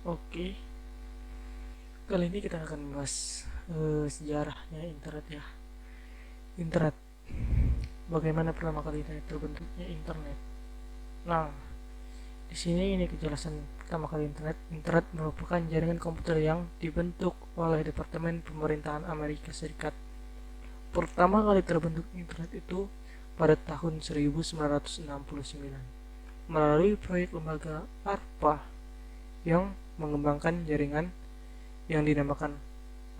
Oke, kali ini kita akan membahas sejarahnya internet ya. Internet, bagaimana pertama kali internet terbentuknya internet. Nah, di sini ini kejelasan pertama kali internet. Internet merupakan jaringan komputer yang dibentuk oleh Departemen Pemerintahan Amerika Serikat. Pertama kali terbentuk internet itu pada tahun 1969 melalui proyek lembaga ARPA yang mengembangkan jaringan yang dinamakan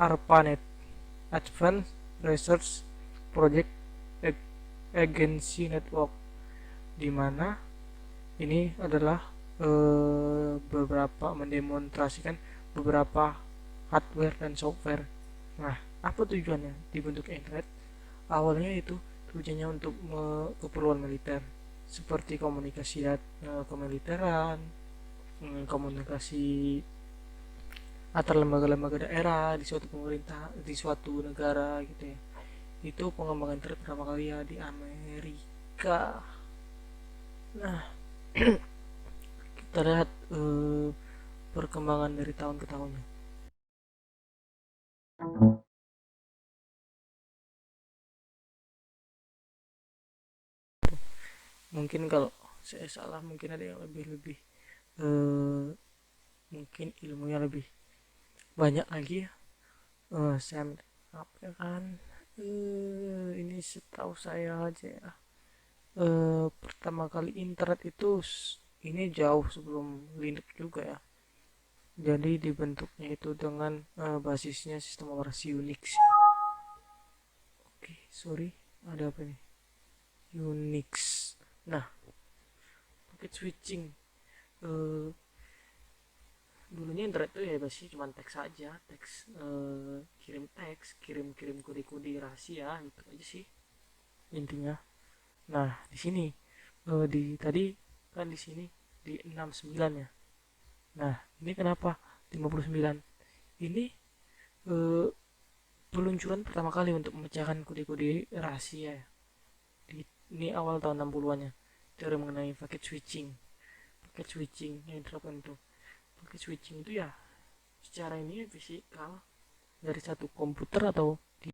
ARPANET, Advanced Research Project Agency Network, di mana ini adalah beberapa mendemonstrasikan beberapa hardware dan software. Nah, apa tujuannya dibentuk internet? Awalnya itu tujuannya untuk keperluan militer, seperti komunikasi kemiliteran, komunikasi antar lembaga-lembaga daerah di suatu pemerintah, di suatu negara gitu ya. Itu pengembangan internet pertama kali ya di Amerika. Nah, kita lihat perkembangan dari tahun ke tahunnya. Mungkin kalau saya salah, mungkin ada yang lebih eh, mungkin ilmunya lebih banyak lagi ya. Saya apa ya kan, ini setahu saya aja ya. Pertama kali internet itu ini jauh sebelum Linux juga ya. Jadi dibentuknya itu dengan basisnya sistem operasi Unix. Oke, sorry, ada apa nih? Unix. Nah, paket switching. Eh, Dulunya internet tuh ya basisnya cuma teks saja, kirim teks, kirim kode-kode rahasia gitu aja sih intinya. Nah, di sini di tadi kan di sini di 69 ya. Nah, ini kenapa 59? Ini eh, peluncuran pertama kali untuk memecahkan kode-kode rahasia. Ini awal tahun 60-annya. Teori mengenai packet switching. Packet switching yang diterapkan itu. Packet switching itu ya secara ini fisikal dari satu komputer atau di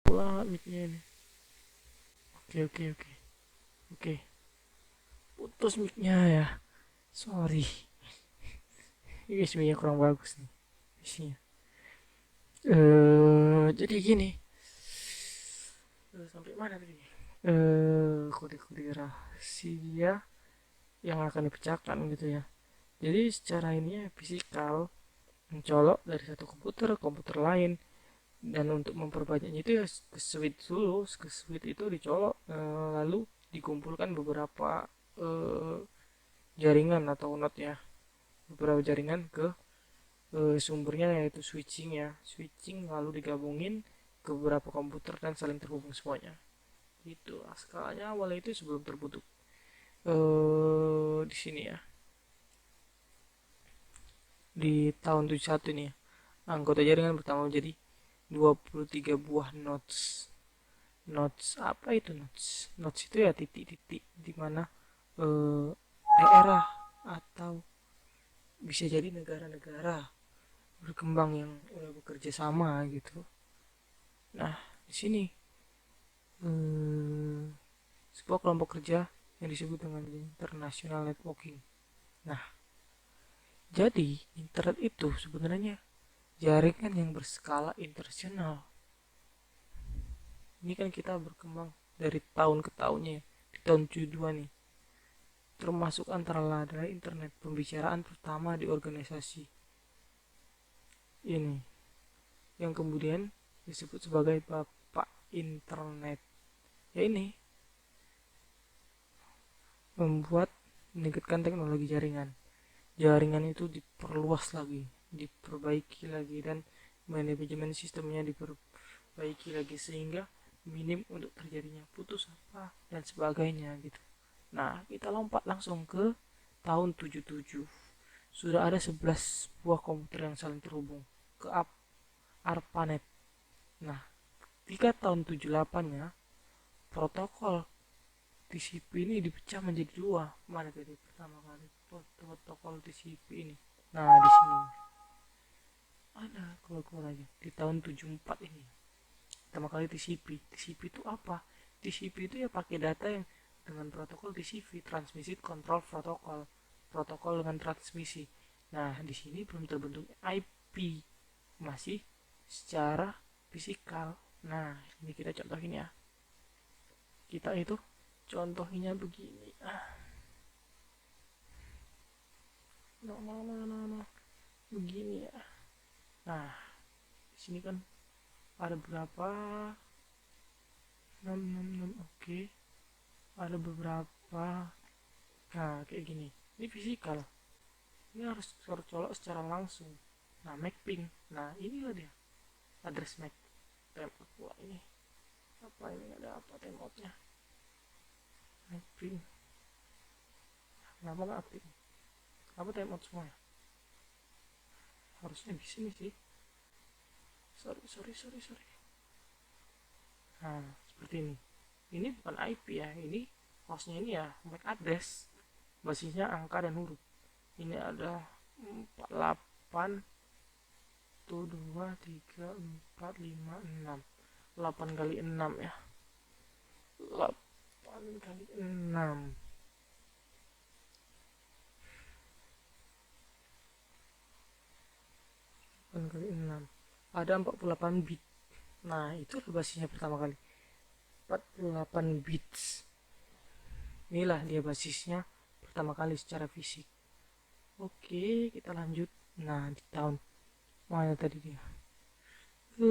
pula mic ini. Oke, oke, oke. Oke, putus mic-nya ya. Sorry. Ini sebenarnya kurang bagus nih isinya. Jadi gini. Sampai mana tadi? Kode-kode rahasia yang akan dipecahkan gitu ya. Jadi secara ini ya fisikal mencolok dari satu komputer ke komputer lain, dan untuk memperbanyaknya itu ya ke switch dulu, ke switch itu dicolok, lalu dikumpulkan beberapa eh, jaringan atau node ya, beberapa jaringan ke sumbernya yaitu switching ya, switching lalu digabungin ke beberapa komputer dan saling terhubung semuanya. Itu skalanya awalnya itu sebelum terbentuk di sini ya, di tahun 71 nih ya, anggota jaringan pertama menjadi 23 buah nodes. Nodes apa itu nodes? Nodes itu ya titik-titik di mana eh, daerah atau bisa jadi negara-negara berkembang yang bekerja sama gitu. Nah, di sini eh, sebuah kelompok kerja yang disebut dengan international networking. Nah, jadi internet itu sebenarnya jaringan yang berskala internasional. Ini kan kita berkembang dari tahun ke tahunnya ya. Di tahun 72 nih, termasuk antara lain adalah internet pembicaraan pertama di organisasi ini, yang kemudian disebut sebagai bapak internet. Ya ini membuat meningkatkan teknologi jaringan. Jaringan itu diperluas lagi, diperbaiki lagi, dan manajemen sistemnya diperbaiki lagi sehingga minim untuk terjadinya putus apa dan sebagainya gitu. Nah, kita lompat langsung ke tahun 77. Sudah ada 11 buah komputer yang saling terhubung ke up ARPANET. Nah, ketika tahun 78 ya, protokol TCP ini dipecah menjadi dua. Mana tadi pertama kali protokol TCP ini? Nah, di sini ada, keluar aja di tahun 74 ini. Pertama kali TCP. TCP itu apa? TCP itu ya pakai data yang dengan protokol TCP, Transmisi Control Protocol. Protokol dengan transmisi. Nah, di sini belum terbentuk IP, masih secara fisikal. Nah, ini kita contohin ya. Kita itu contohnya begini. No. Begini ya. Nah, di sini kan ada berapa? 666. Oke. Ada beberapa. Nah, kayak gini. Ini fisikal. Ini harus colok secara langsung. Nah, mapping. Nah, inilah dia. Address MAC. Timeout pula ini. Apa ini, ada apa timeoutnya? Mapping. Kenapa nggak aktif? Apa timeout semua ya? Harusnya di sini sih. Sorry. Nah, seperti ini. Ini bukan IP ya, ini hostnya ini ya MAC address, basisnya angka dan huruf. Ini ada 48 tuh 2 3 4 5 6 8 kali 6 ya, 8 kali 6 8 kali 6 ada 48 bit. Nah, itu basisnya pertama kali 48 bits. Inilah dia basisnya pertama kali secara fisik. Oke, kita lanjut. Nah, di tahun mana tadi dia? Di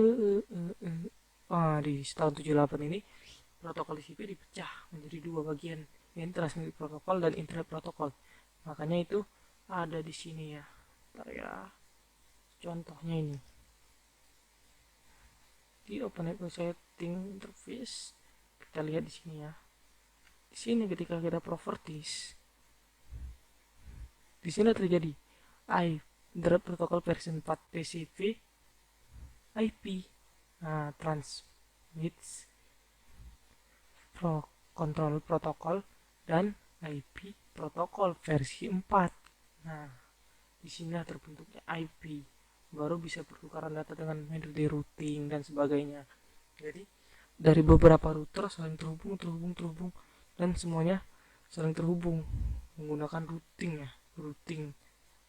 tahun 78 ini protokol TCP dipecah menjadi dua bagian, ini transmisi protokol dan internet protokol. Makanya itu ada di sini ya. Bentar ya. Contohnya ini. Di Open Network Setting Interface, kita lihat di sini ya. Di sini ketika kita properties, di sini terjadi Internet Protocol version 4 TCP IP. Nah, transmits control protokol dan IP protokol versi 4. Nah, di sini terbentuknya IP. Baru bisa pertukaran data dengan metode routing dan sebagainya. Jadi dari beberapa router saling terhubung dan semuanya saling terhubung menggunakan routing.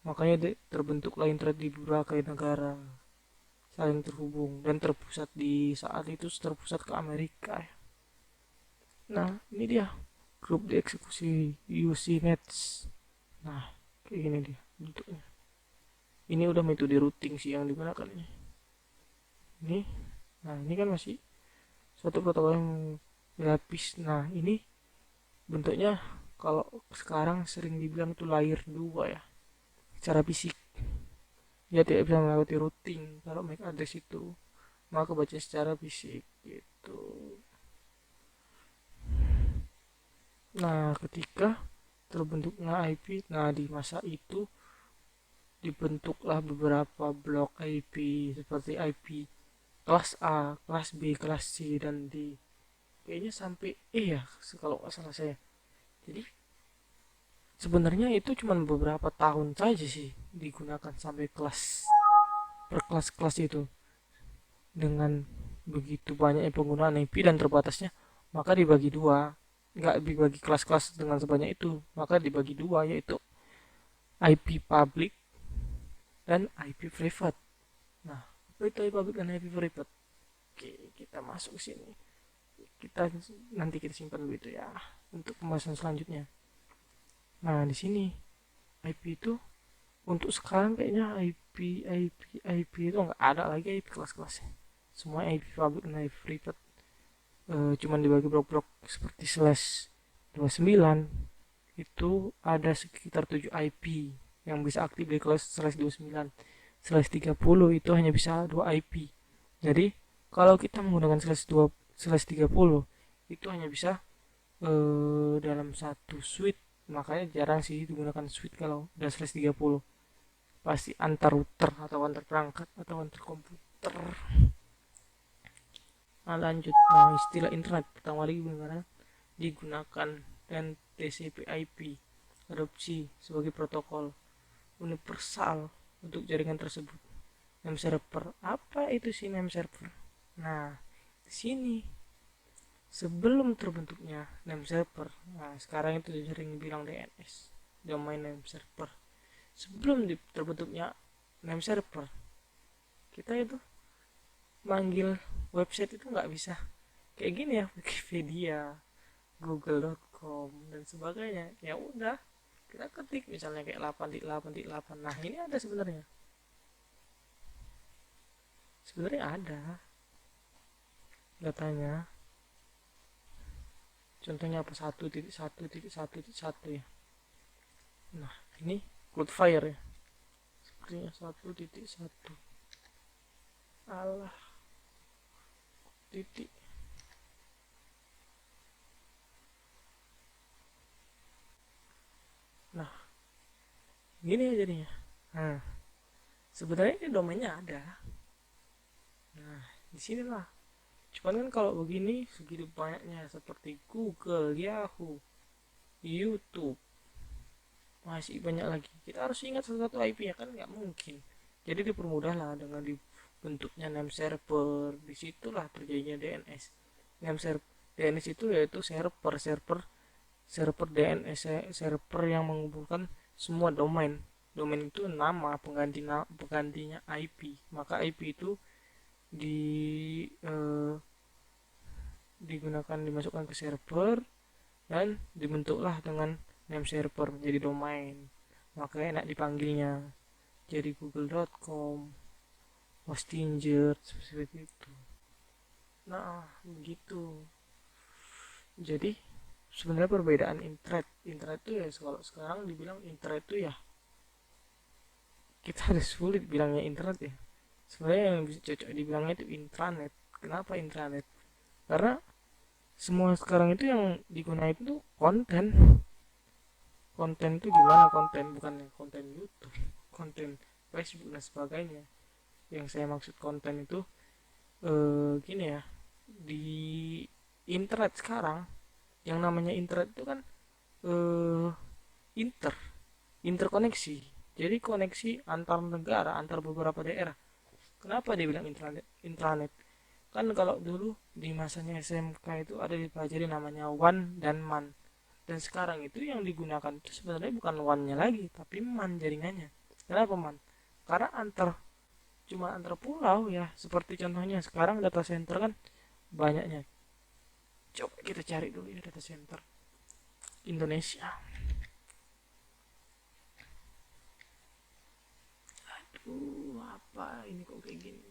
Makanya terbentuklah internet di berbagai negara saling terhubung dan terpusat di saat itu terpusat ke Amerika. Nah, ini dia grup dieksekusi UCNet. Nah, kayak gini dia bentuknya. Ini udah metode routing sih yang digunakan ini. Nah, ini kan masih suatu protokol yang berlapis. Nah, ini bentuknya kalau sekarang sering dibilang itu layer 2 ya, secara fisik. Dia tidak bisa melewati routing kalau MAC address itu, maka baca secara fisik gitu. Nah, ketika terbentuknya IP, nah di masa itu dibentuklah beberapa blok IP seperti IP kelas A, kelas B, kelas C, dan D. Kayaknya sampai E ya, kalau nggak salah saya. Jadi sebenarnya itu cuma beberapa tahun saja sih digunakan sampai kelas per kelas-kelas itu. Dengan begitu banyaknya penggunaan IP dan terbatasnya, maka dibagi dua. Nggak dibagi kelas-kelas dengan sebanyak itu, maka dibagi dua, yaitu IP public dan IP private. Nah, apa itu IP public dan IP private? Oke, kita masuk sini. Nanti kita simpan dulu itu ya untuk pembahasan selanjutnya. Nah, di sini IP itu untuk sekarang kayaknya IP itu nggak ada lagi IP kelas-kelasnya. Semua IP public dan IP private cuman dibagi blok-blok seperti /29. Itu ada sekitar 7 IP yang bisa aktif di kelas /29. /30 itu hanya bisa 2 IP. Jadi kalau kita menggunakan /30 itu hanya bisa dalam satu suite. Makanya jarang sih digunakan suite kalau udah /30. Pasti antar router atau antar perangkat atau antar komputer. komputer. Nah, lanjut. Nah, istilah internet pertama kali digunakan dan TCP/IP adopsi sebagai protokol universal untuk jaringan tersebut. Name server. Apa itu sih name server? Nah, di sini sebelum terbentuknya name server. Nah, sekarang itu sering bilang DNS, domain name server. Sebelum terbentuknya name server, kita itu manggil website itu nggak bisa kayak gini ya, Wikipedia, google.com dan sebagainya. Ya udah, kita ketik misalnya kayak 8.8.8. Nah, ini ada sebenarnya ada datanya. Contohnya apa? 1.1.1.1 ya. Nah, ini Cloudflare ya, sepertinya 1.1. Alah, titik. Nah, gini ya jadinya. Nah, sebenarnya ini domainnya ada. Nah, di sinilah. Cuman kan kalau begini segitu banyaknya seperti Google, Yahoo, YouTube, masih banyak lagi. Kita harus ingat satu-satu IP ya kan, nggak mungkin. Jadi dipermudah lah dengan dibentuknya name server. Disitulah terjadinya DNS. Name server DNS itu yaitu server DNS, server yang mengumpulkan semua domain. Domain itu nama penggantinya IP. Maka IP itu di eh, digunakan dimasukkan ke server dan dibentuklah dengan name server menjadi domain. Maka enak dipanggilnya. Jadi google.com, Hostinger, seperti itu. Nah, begitu. Jadi sebenarnya perbedaan internet itu ya, kalau sekarang dibilang internet itu ya kita ada sulit bilangnya internet ya. Sebenarnya yang bisa cocok dibilangnya itu intranet. Kenapa intranet? Karena semua sekarang itu yang digunakan itu konten itu gimana, konten bukan konten YouTube, konten Facebook dan sebagainya. Yang saya maksud konten itu gini ya, di internet sekarang yang namanya internet itu kan eh, inter interkoneksi, jadi koneksi antar negara, antar beberapa daerah. Kenapa dia bilang intranet? Kan kalau dulu di masanya SMK itu ada dipelajari namanya WAN dan MAN. Dan sekarang itu yang digunakan itu sebenarnya bukan WAN-nya lagi, tapi MAN jaringannya. Kenapa MAN? Karena cuma antar pulau ya. Seperti contohnya sekarang data center kan banyaknya. Coba kita cari dulu ya data center Indonesia. Aduh, apa ini kok kayak gini?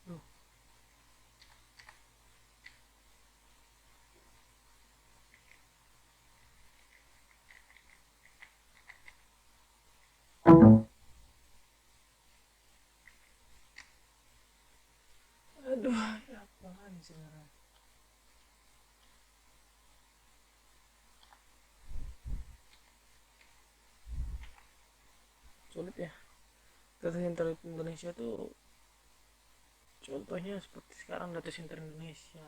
Loh, aduh, ya apaan sebenarnya? Sulit ya. Data center Indonesia tuh contohnya seperti sekarang data center Indonesia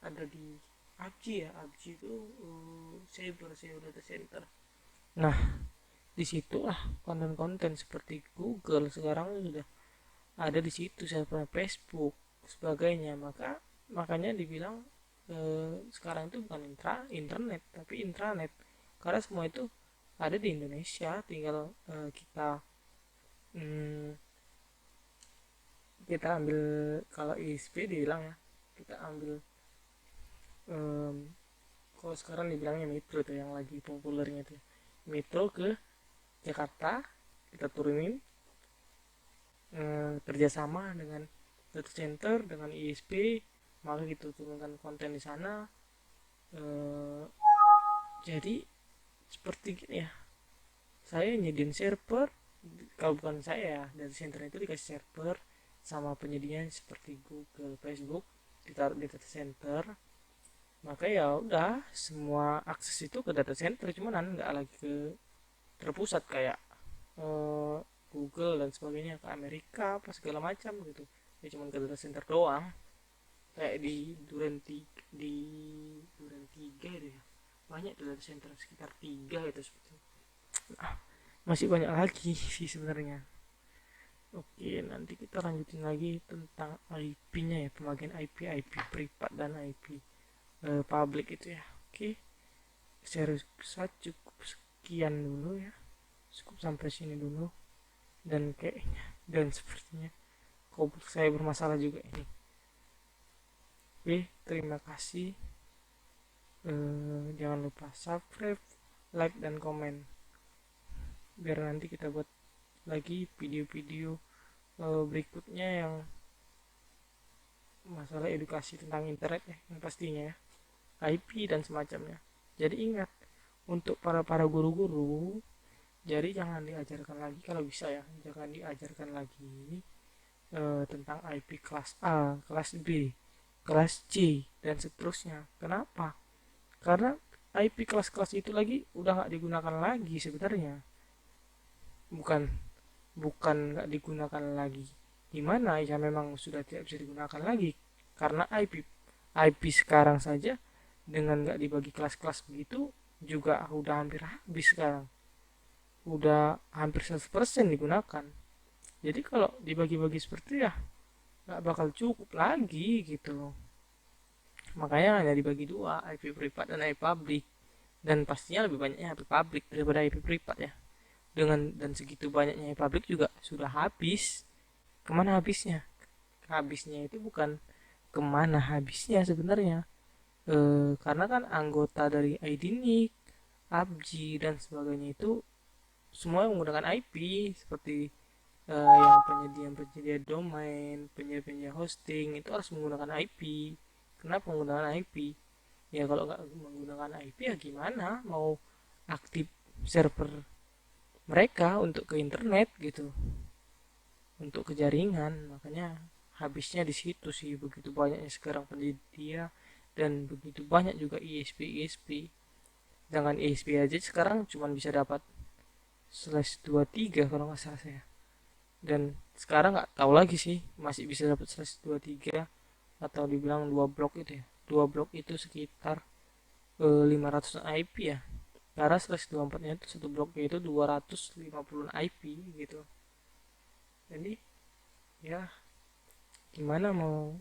ada di ABJI ya. ABJI itu cyber data center. Nah, disitulah konten-konten seperti Google sekarang sudah ada di situ, server Facebook sebagainya. Makanya dibilang sekarang itu bukan internet tapi intranet, karena semua itu ada di Indonesia. Tinggal hmm, kita ambil, kalau ISP dibilang ya, kita ambil kalau sekarang dibilangnya metro tuh yang lagi populernya tuh, metro ke Jakarta, kita turunin kerjasama dengan data center dengan ISP, maka kita turunkan konten di sana. Jadi seperti gini ya, saya nyediain server. Kalau bukan saya, data center itu dikasih server sama penyedia seperti Google, Facebook, ditaruh di data center. Maka ya udah, semua akses itu ke data center, cuman nggak lagi ke terpusat kayak eh, Google dan sebagainya ke Amerika apa segala macam gitu. Ya cuman ke data center doang, kayak di Duren 3 itu ya, banyak tuh data center, sekitar 3 itu seperti itu. Nah, masih banyak lagi sih sebenarnya. Oke, nanti kita lanjutin lagi tentang IP-nya ya, pembagian IP privat dan IP public itu ya. Oke, saya cukup sekian dulu ya, cukup sampai sini dulu. Dan kayaknya, dan sepertinya kok saya bermasalah juga ini. Oke, terima kasih. Jangan lupa subscribe, like, dan komen, biar nanti kita buat lagi video-video berikutnya yang masalah edukasi tentang internet ya, yang pastinya ya, IP dan semacamnya. Jadi ingat, untuk para guru-guru, jadi jangan diajarkan lagi, kalau bisa ya, jangan diajarkan lagi tentang IP kelas A, kelas B, kelas C, dan seterusnya. Kenapa? Karena IP kelas-kelas itu lagi udah nggak digunakan lagi sebenarnya. Bukan bukan nggak digunakan lagi, gimana ya, memang sudah tidak bisa digunakan lagi, karena IP sekarang saja dengan nggak dibagi kelas-kelas begitu juga udah hampir habis sekarang, udah hampir 100% digunakan. Jadi kalau dibagi-bagi seperti ya nggak bakal cukup lagi gitu. Makanya hanya dibagi dua, IP privat dan IP public, dan pastinya lebih banyaknya IP public daripada IP privat ya. Dan segitu banyaknya IP public juga sudah habis. Kemana habisnya? Habisnya itu bukan kemana habisnya sebenarnya, karena kan anggota dari IDNIC, PUBG, dan sebagainya itu semua menggunakan IP, seperti yang penyedia domain, penyedia hosting itu harus menggunakan IP. Kenapa menggunakan IP? Ya kalau nggak menggunakan IP ya gimana mau aktif server mereka untuk ke internet gitu, untuk ke jaringan. Makanya habisnya di situ sih, begitu banyaknya sekarang penyedia dan begitu banyak juga ISP. Jangan ISP aja sekarang cuma bisa dapat /23 kalau nggak salah saya. Dan sekarang nggak tahu lagi sih masih bisa dapat /23 atau dibilang 2 blok itu ya. 2 blok itu sekitar 500 IP ya. Karena /24 nya itu satu bloknya itu 250 IP gitu. Jadi ya gimana mau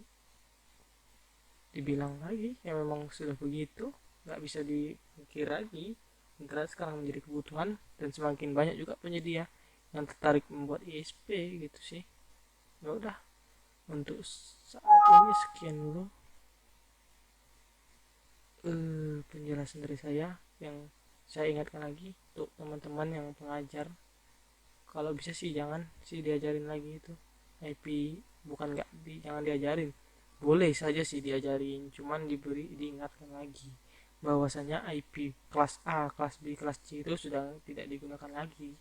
dibilang lagi, ya memang sudah begitu, nggak bisa dipikir lagi. Internet sekarang menjadi kebutuhan dan semakin banyak juga penyedia yang tertarik membuat ISP gitu sih. Ya udah, untuk saat ini sekian dulu penjelasan dari saya. Yang saya ingatkan lagi untuk teman-teman yang pengajar, kalau bisa sih jangan sih diajarin lagi itu IP. Bukan nggak jangan diajarin, boleh saja sih diajarin, cuman diingatkan lagi bahwasanya IP kelas A, kelas B, kelas C itu sudah tidak digunakan lagi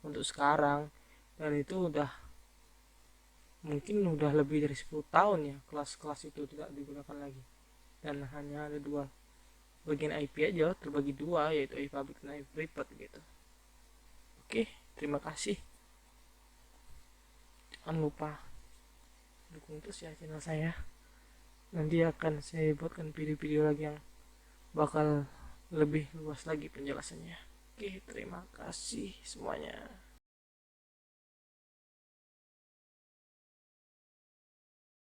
untuk sekarang. Dan itu udah mungkin udah lebih dari 10 tahun ya kelas-kelas itu tidak digunakan lagi, dan hanya ada dua bagian IP aja, terbagi dua, yaitu IP public dan IP private gitu. Oke, terima kasih. Jangan lupa dukung terus ya channel saya. Nanti akan saya buatkan video-video lagi yang bakal lebih luas lagi penjelasannya. Oke, terima kasih semuanya.